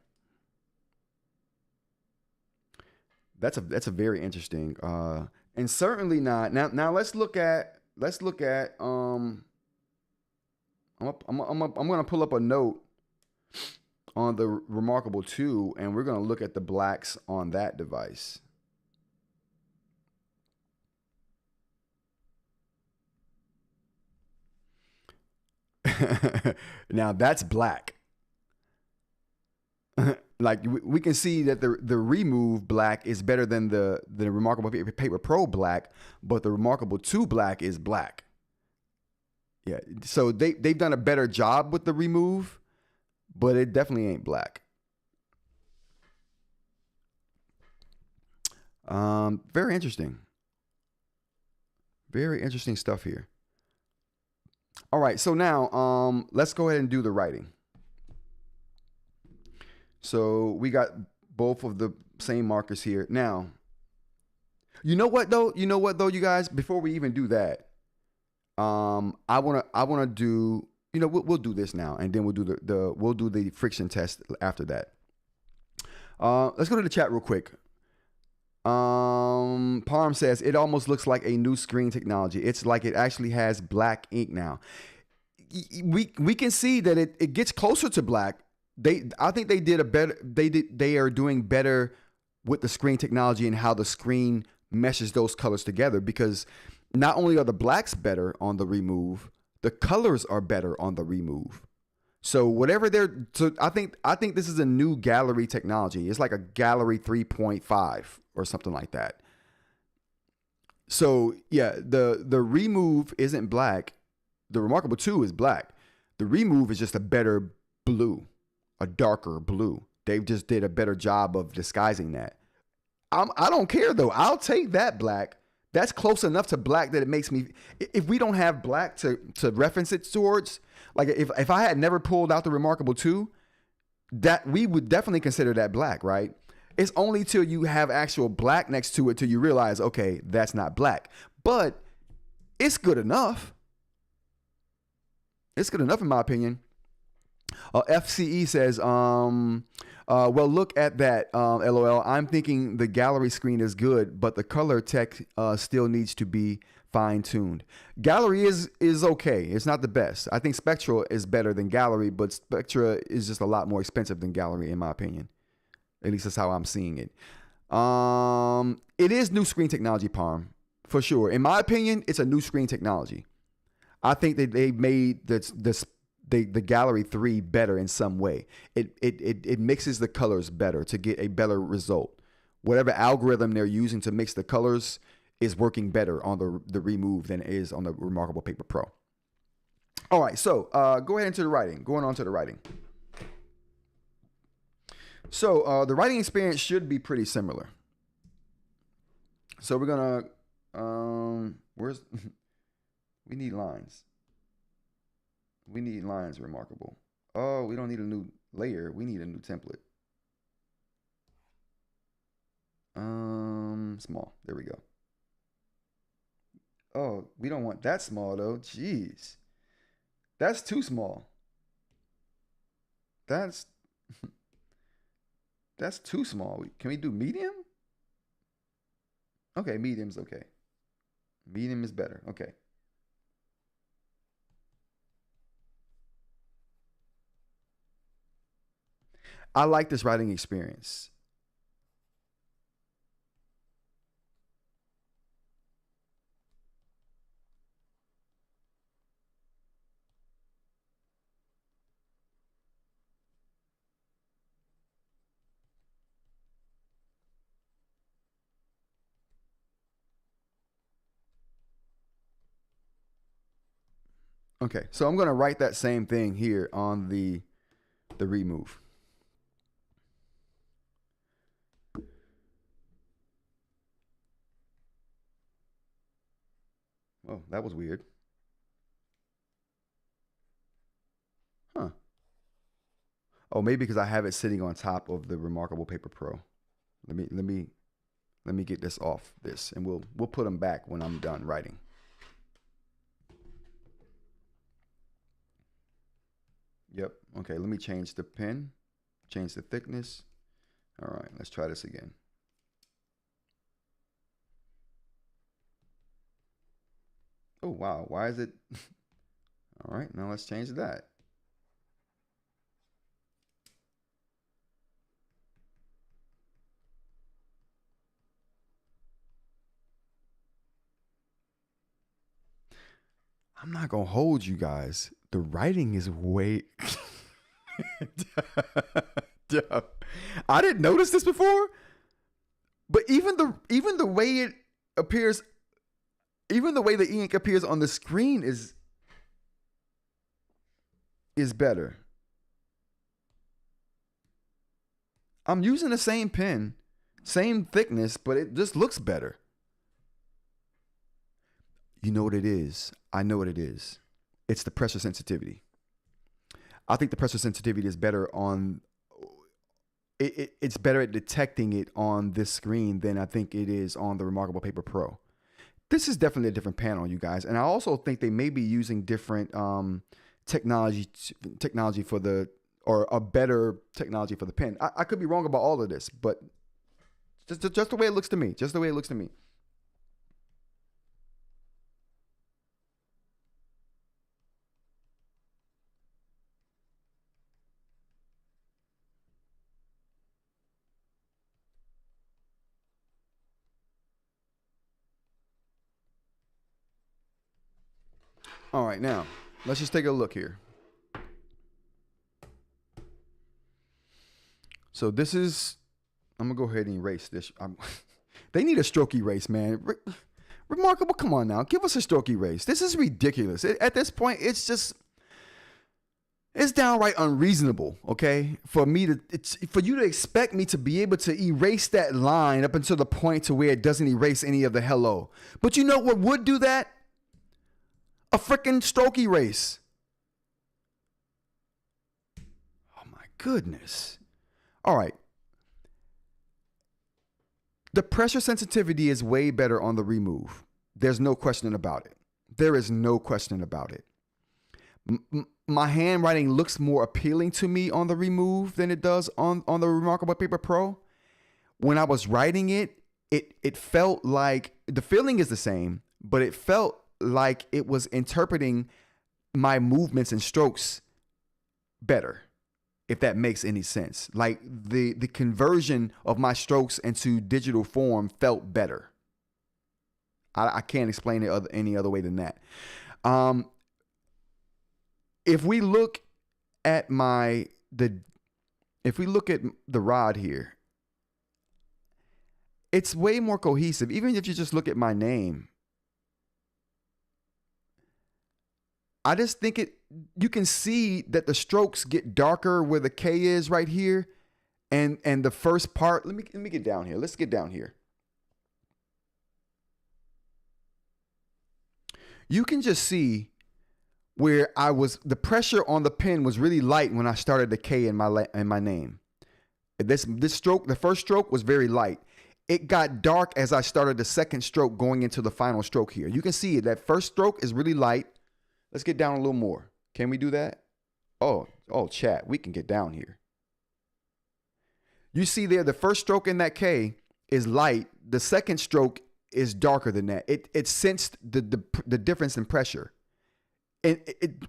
That's a very interesting, and certainly not. Now let's look at I'm gonna pull up a note on the Remarkable 2, and we're gonna look at the blacks on that device. Now that's black. Like we can see that the Remove black is better than the Remarkable Paper Pro black, but the Remarkable 2 black is black. Yeah, so they've done a better job with the Remove, but it definitely ain't black. Very interesting. Very interesting stuff here. All right, so now let's go ahead and do the writing. So we got both of the same markers here. Now, you know what though? You guys, before we even do that, I wanna do, we'll do this now, and then we'll do the friction test after that. Let's go to the chat real quick. Parm says it almost looks like a new screen technology. It's like it actually has black ink now. We can see that it gets closer to black. I think they did a better. They are doing better with the screen technology and how the screen meshes those colors together, because not only are the blacks better on the Remove, the colors are better on the Remove. So whatever I think this is a new gallery technology. It's like a gallery 3.5 or something like that. So yeah, the Remove isn't black. The Remarkable 2 is black. The Remove is just a better blue, a darker blue. They just did a better job of disguising that. I don't care though. I'll take that black. That's close enough to black that it makes me, if we don't have black to reference it towards, like if I had never pulled out the Remarkable 2, that we would definitely consider that black, right? It's only till you have actual black next to it till you realize, okay, that's not black. But it's good enough. It's good enough in my opinion. FCE says, well, look at that, LOL. I'm thinking the gallery screen is good, but the color tech still needs to be fine-tuned. Gallery is okay. It's not the best. I think Spectra is better than Gallery, but Spectra is just a lot more expensive than Gallery, in my opinion. At least that's how I'm seeing it. It is new screen technology, Parm, for sure. In my opinion, it's a new screen technology. I think that they made the Gallery 3 better in some way. It mixes the colors better to get a better result. Whatever algorithm they're using to mix the colors is working better on the Remove than it is on the Remarkable Paper Pro. All right, so go ahead into the writing. Going on to the writing. So the writing experience should be pretty similar. So we're gonna we need lines. We need lines, Remarkable. Oh, we don't need a new layer. We need a new template. Small. There we go. Oh, we don't want that small though. Jeez. That's too small. That's too small. Can we do medium? Okay, medium's okay. Medium is better. Okay. I like this writing experience. Okay, so I'm going to write that same thing here on the Remove. Oh, that was weird. Huh. Oh, maybe because I have it sitting on top of the Remarkable Paper Pro. Let me get this off this, and we'll put them back when I'm done writing. Yep. Okay, let me change the pen, change the thickness. All right, let's try this again. Oh, wow. Why is it? All right, now let's change that. I'm not going to hold you guys. The writing is way. I didn't notice this before, but even the way it appears, even the way the ink appears on the screen is better. I'm using the same pen, same thickness, but it just looks better. You know what it is? I know what it is. It's the pressure sensitivity. I think the pressure sensitivity is better on it's better at detecting it on this screen than I think it is on the Remarkable Paper Pro. This is definitely a different panel, you guys. And I also think they may be using different technology for the, or a better technology for the pen. I could be wrong about all of this, but just the way it looks to me. Just the way it looks to me. All right, now let's just take a look here. So this is, I'm gonna go ahead and erase this. They need a stroke erase, man. Remarkable, come on now, give us a stroke erase. This is ridiculous. At this point, it's downright unreasonable, okay? For you to expect me to be able to erase that line up until the point to where it doesn't erase any of the hello. But you know what would do that? A freaking stroke erase. Oh my goodness. All right. The pressure sensitivity is way better on the remove. There's no question about it. There is no question about it. My handwriting looks more appealing to me on the remove than it does on the Remarkable Paper Pro. When I was writing it, it felt like, the feeling is the same, but it felt like it was interpreting my movements and strokes better, if that makes any sense. Like the conversion of my strokes into digital form felt better. I can't explain it any other way than that. If we look at the rod here, it's way more cohesive. Even if you just look at my name, I just think you can see that the strokes get darker where the K is right here. And the first part, let me get down here. Let's get down here. You can just see where the pressure on the pen was really light when I started the K in my name. This stroke, the first stroke was very light. It got dark as I started the second stroke going into the final stroke here. You can see it. That first stroke is really light. Let's get down a little more. Can we do that? Oh, chat, we can get down here. You see there, the first stroke in that K is light. The second stroke is darker than that. It sensed the difference in pressure. And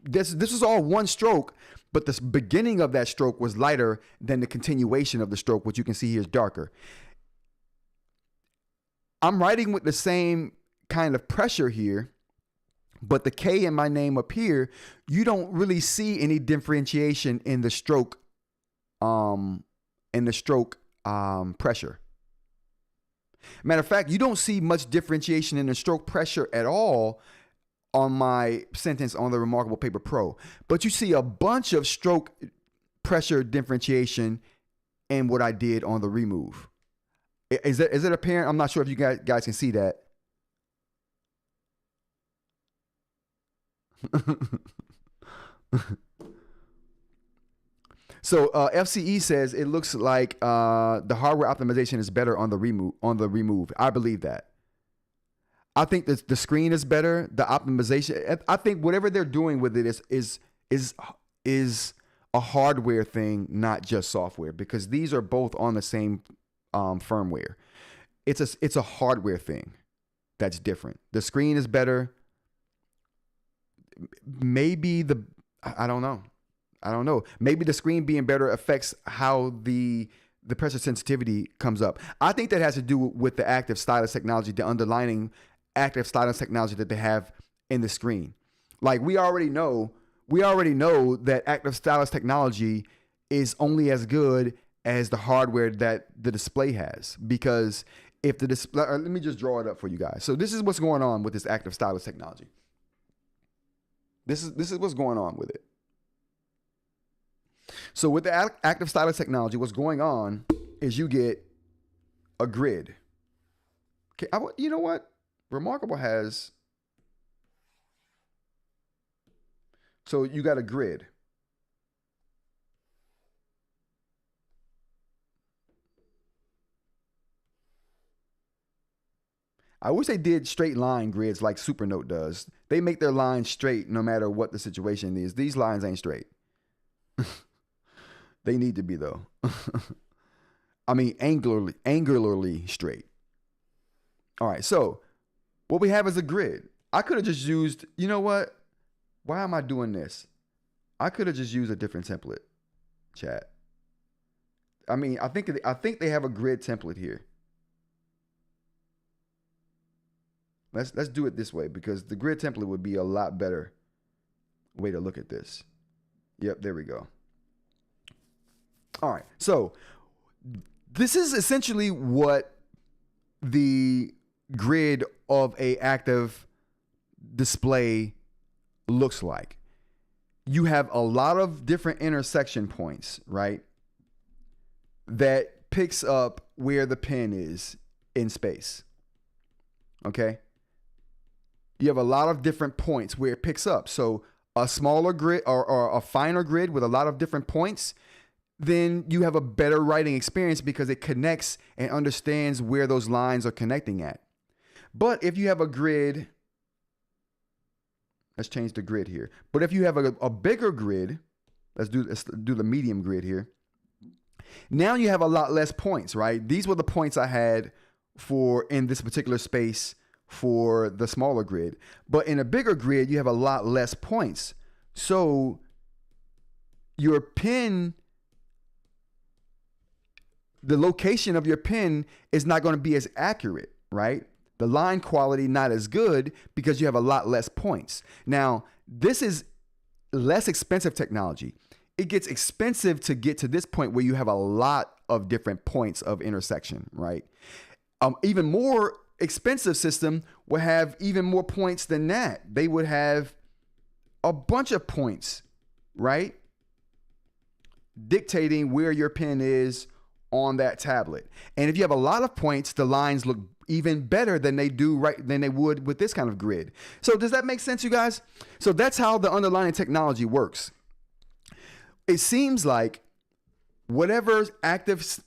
this is all one stroke, but the beginning of that stroke was lighter than the continuation of the stroke, which you can see here is darker. I'm writing with the same kind of pressure here, but the K in my name up here, you don't really see any differentiation in the stroke, pressure. Matter of fact, you don't see much differentiation in the stroke pressure at all on my sentence on the Remarkable Paper Pro, but you see a bunch of stroke pressure differentiation in what I did on the remove. Is it apparent? I'm not sure if you guys can see that. So FCE says it looks like the hardware optimization is better on the remove. I believe that. I think the screen is better. The optimization. I think whatever they're doing with it is a hardware thing, not just software, because these are both on the same firmware. It's a hardware thing that's different. The screen is better. Maybe I don't know. Maybe the screen being better affects how the pressure sensitivity comes up. I think that has to do with the active stylus technology, the underlining active stylus technology that they have in the screen. Like we already know we already know that active stylus technology is only as good as the hardware that the display has. Because if the display, let me just draw it up for you guys. So this is what's going on with this active stylus technology. This is what's going on with it. So with the active stylus technology, what's going on is you get a grid. Okay, you know what? Remarkable has, so you got a grid. I wish they did straight line grids like Supernote does. They make their lines straight no matter what the situation is. These lines ain't straight. They need to be, though. I mean, angularly straight. All right, so what we have is a grid. I could have just used, you know what? Why am I doing this? I could have just used a different template, chat. I mean, I think they have a grid template here. Let's do it this way, because the grid template would be a lot better way to look at this. Yep, there we go. All right, so this is essentially what the grid of a active display looks like. You have a lot of different intersection points, right? That picks up where the pen is in space. Okay? You have a lot of different points where it picks up. So a smaller grid or a finer grid with a lot of different points, then you have a better writing experience because it connects and understands where those lines are connecting at. But if you have a grid, let's change the grid here. But if you have a bigger grid, let's do the medium grid here. Now you have a lot less points, right? These were the points I had for in this particular space for the smaller grid. But in a bigger grid, you have a lot less points. So your pen, the location of your pen is not going to be as accurate, right? The line quality not as good because you have a lot less points. Now, this is less expensive technology. It gets expensive to get to this point where you have a lot of different points of intersection, right? Even more expensive system would have even more points than that. They would have a bunch of points, right? Dictating where your pen is on that tablet. And if you have a lot of points, the lines look even better than they would with this kind of grid. So does that make sense, you guys? So that's how the underlying technology works. It seems like whatever active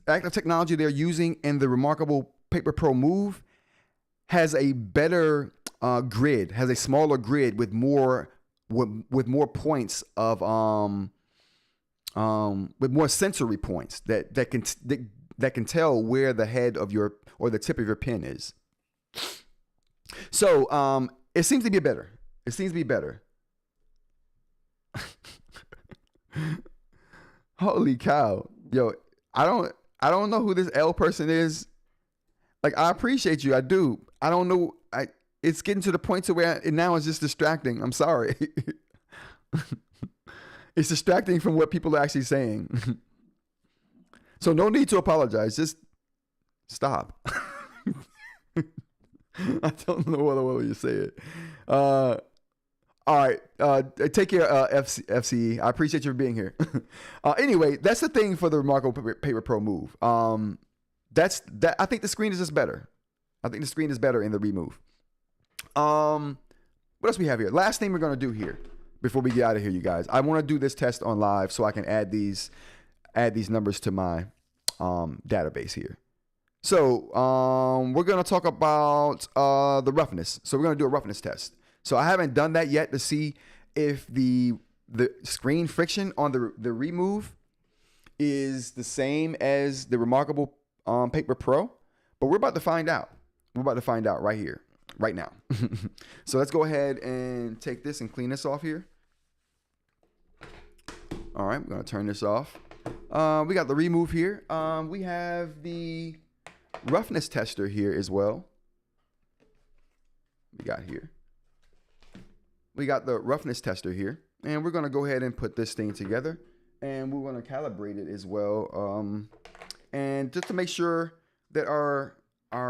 technology they're using in the Remarkable Paper Pro Move has a better grid, has a smaller grid with more points of with more sensory points that can tell where the head of your or the tip of your pen is. So it seems to be better. It seems to be better. Holy cow. Yo, I don't know who this L person is. Like, I appreciate you. I do. I don't know. It's getting to the point to where now it's just distracting. I'm sorry. It's distracting from what people are actually saying. So no need to apologize. Just stop. I don't know what way you say it. All right. Take care, FCE. I appreciate you for being here. Anyway, that's the thing for the Remarkable Paper Pro Move. I think the screen is just better. I think the screen is better in the Remove. What else we have here? Last thing we're going to do here before we get out of here, you guys. I want to do this test on live so I can add these numbers to my database here. So we're going to talk about the roughness. So we're going to do a roughness test. So I haven't done that yet to see if the screen friction on the Remove is the same as the Remarkable Paper Pro, but we're about to find out. We're about to find out right here, right now. So let's go ahead and take this and clean this off here. All right, we're going to turn this off. We got the Remove here. We have the roughness tester here as well. We got the roughness tester here And we're going to go ahead and put this thing together. And we're going to calibrate it as well. And just to make sure that our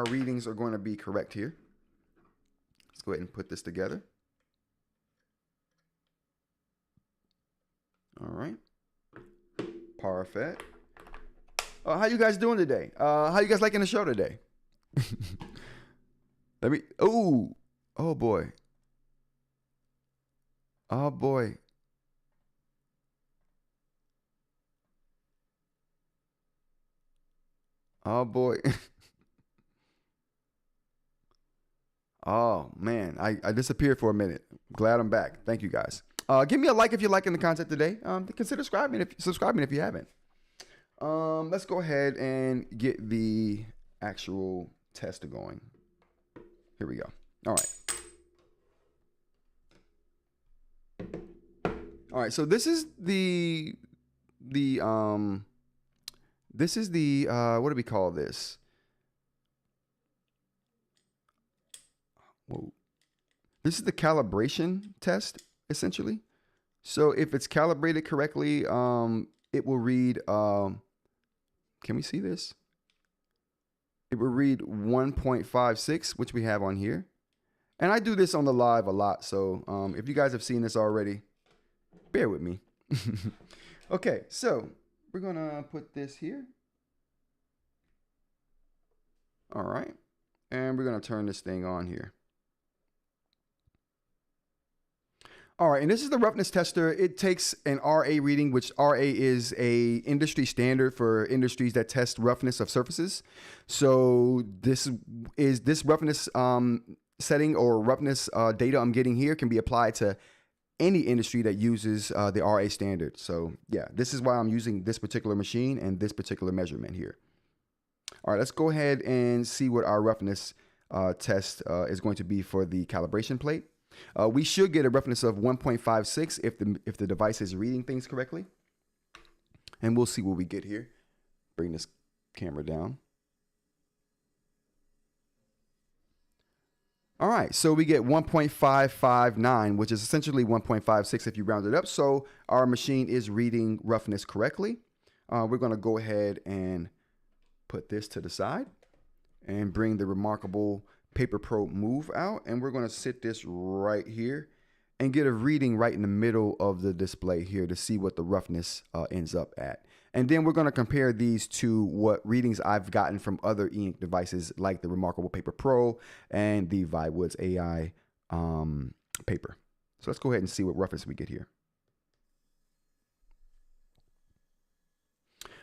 readings are going to be correct here. Let's go ahead and put this together. All right. Perfect. How you guys doing today? How you guys liking the show today? Oh boy. Oh boy. Oh boy. Oh man, I disappeared for a minute. Glad I'm back. Thank you guys. Give me a like if you're liking the content today. Consider subscribing if you haven't. Let's go ahead and get the actual test going. Here we go. All right. So this is the what do we call this? Whoa. This is the calibration test, essentially. So if it's calibrated correctly, it will read, can we see this? It will read 1.56, which we have on here. And I do this on the live a lot, so if you guys have seen this already, bear with me. Okay, so we're going to put this here. All right. And we're going to turn this thing on here. All right, and this is the roughness tester. It takes an RA reading, which RA is a industry standard for industries that test roughness of surfaces. So this roughness setting or roughness data I'm getting here can be applied to any industry that uses the RA standard. So yeah, this is why I'm using this particular machine and this particular measurement here. All right, let's go ahead and see what our roughness test is going to be for the calibration plate. We should get a roughness of 1.56 if the device is reading things correctly. And we'll see what we get here. Bring this camera down. All right, so we get 1.559, which is essentially 1.56 if you round it up. So our machine is reading roughness correctly. We're going to go ahead and put this to the side and bring the remarkable Paper Pro Move out, and we're going to sit this right here and get a reading right in the middle of the display here to see what the roughness ends up at. And then we're going to compare these to what readings I've gotten from other eInk devices like the remarkable Paper Pro and the Viwoods AI paper. So let's go ahead and see what roughness we get here.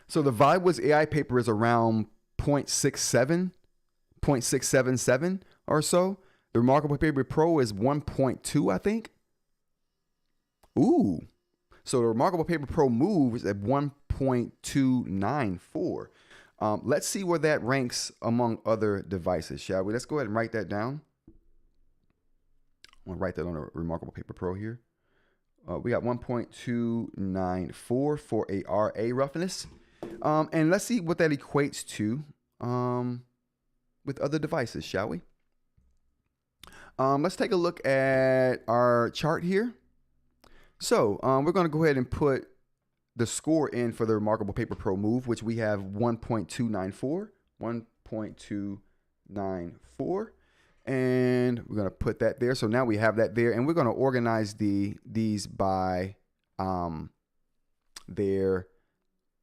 So the Viwoods AI paper is around 0.67. 0.677 or so. The Remarkable Paper Pro is 1.2, I think. Ooh. So the Remarkable Paper Pro Move is at 1.294. Let's see where that ranks among other devices, shall we? Let's go ahead and write that down. I'm going to write that on a Remarkable Paper Pro here. We got 1.294 for a RA roughness. And let's see what that equates to. With other devices, shall we? Let's take a look at our chart here. So we're going to go ahead and put the score in for the Remarkable Paper Pro Move, which we have 1.294. 1.294. And we're going to put that there. So now we have that there. And we're going to organize these by their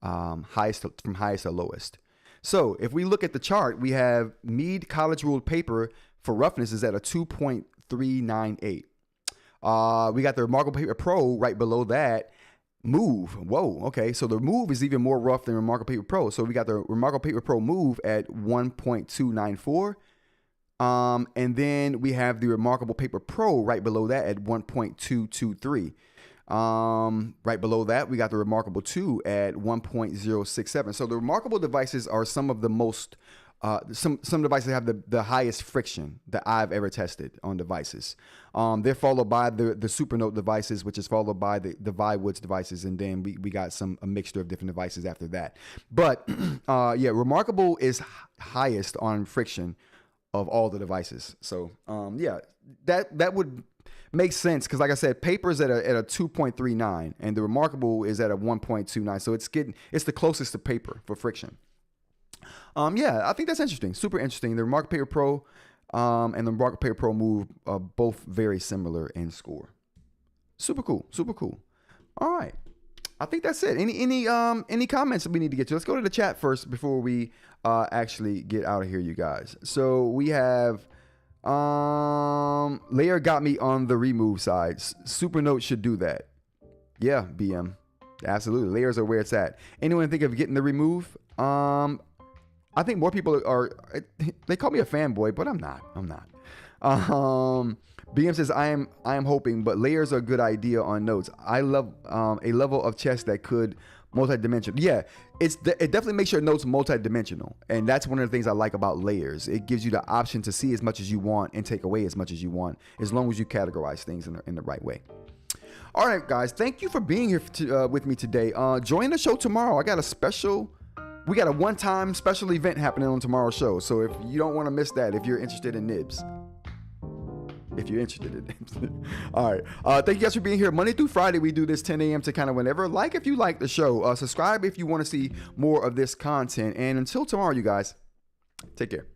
highest from highest to lowest. So if we look at the chart, we have Mead College Ruled Paper for roughness is at a 2.398. We got the Remarkable Paper Pro right below that. Move. Whoa. Okay. So the Move is even more rough than Remarkable Paper Pro. So we got the Remarkable Paper Pro Move at 1.294. And then we have the Remarkable Paper Pro right below that at 1.223. Right below that, we got the Remarkable 2 at 1.067. So the Remarkable devices are some of the most, some devices have the highest friction that I've ever tested on devices. They're followed by the Supernote devices, which is followed by the Viwoods devices. And then we got a mixture of different devices after that. But yeah, Remarkable is highest on friction of all the devices. So yeah, that would makes sense because, like I said, paper is at a 2.39 and the remarkable is at a 1.29. So it's the closest to paper for friction. Yeah, I think that's interesting. Super interesting. The Remarkable Paper Pro and the Remarkable Paper Pro Move are both very similar in score. Super cool. Super cool. All right. I think that's it. Any comments that we need to get to? Let's go to the chat first before we actually get out of here, you guys. So we have Layer got me on the remove side. Supernote should do that. Yeah, BM. Absolutely. Layers are where it's at. Anyone think of getting the remove? I think more people they call me a fanboy, but I'm not. BM says, I am hoping, but layers are a good idea on notes. I love a level of chess that could multi-dimensional. Yeah, it definitely makes your notes multi-dimensional. And that's one of the things I like about layers. It gives you the option to see as much as you want and take away as much as you want, as long as you categorize things in the right way. All right, guys, thank you for being here with me today. Join the show tomorrow. We got a one-time special event happening on tomorrow's show. So if you don't want to miss that, if you're interested in nibs. All right. Thank you guys for being here. Monday through Friday, we do this 10 a.m. to kind of whenever. Like if you like the show. Subscribe if you want to see more of this content. And until tomorrow, you guys, take care.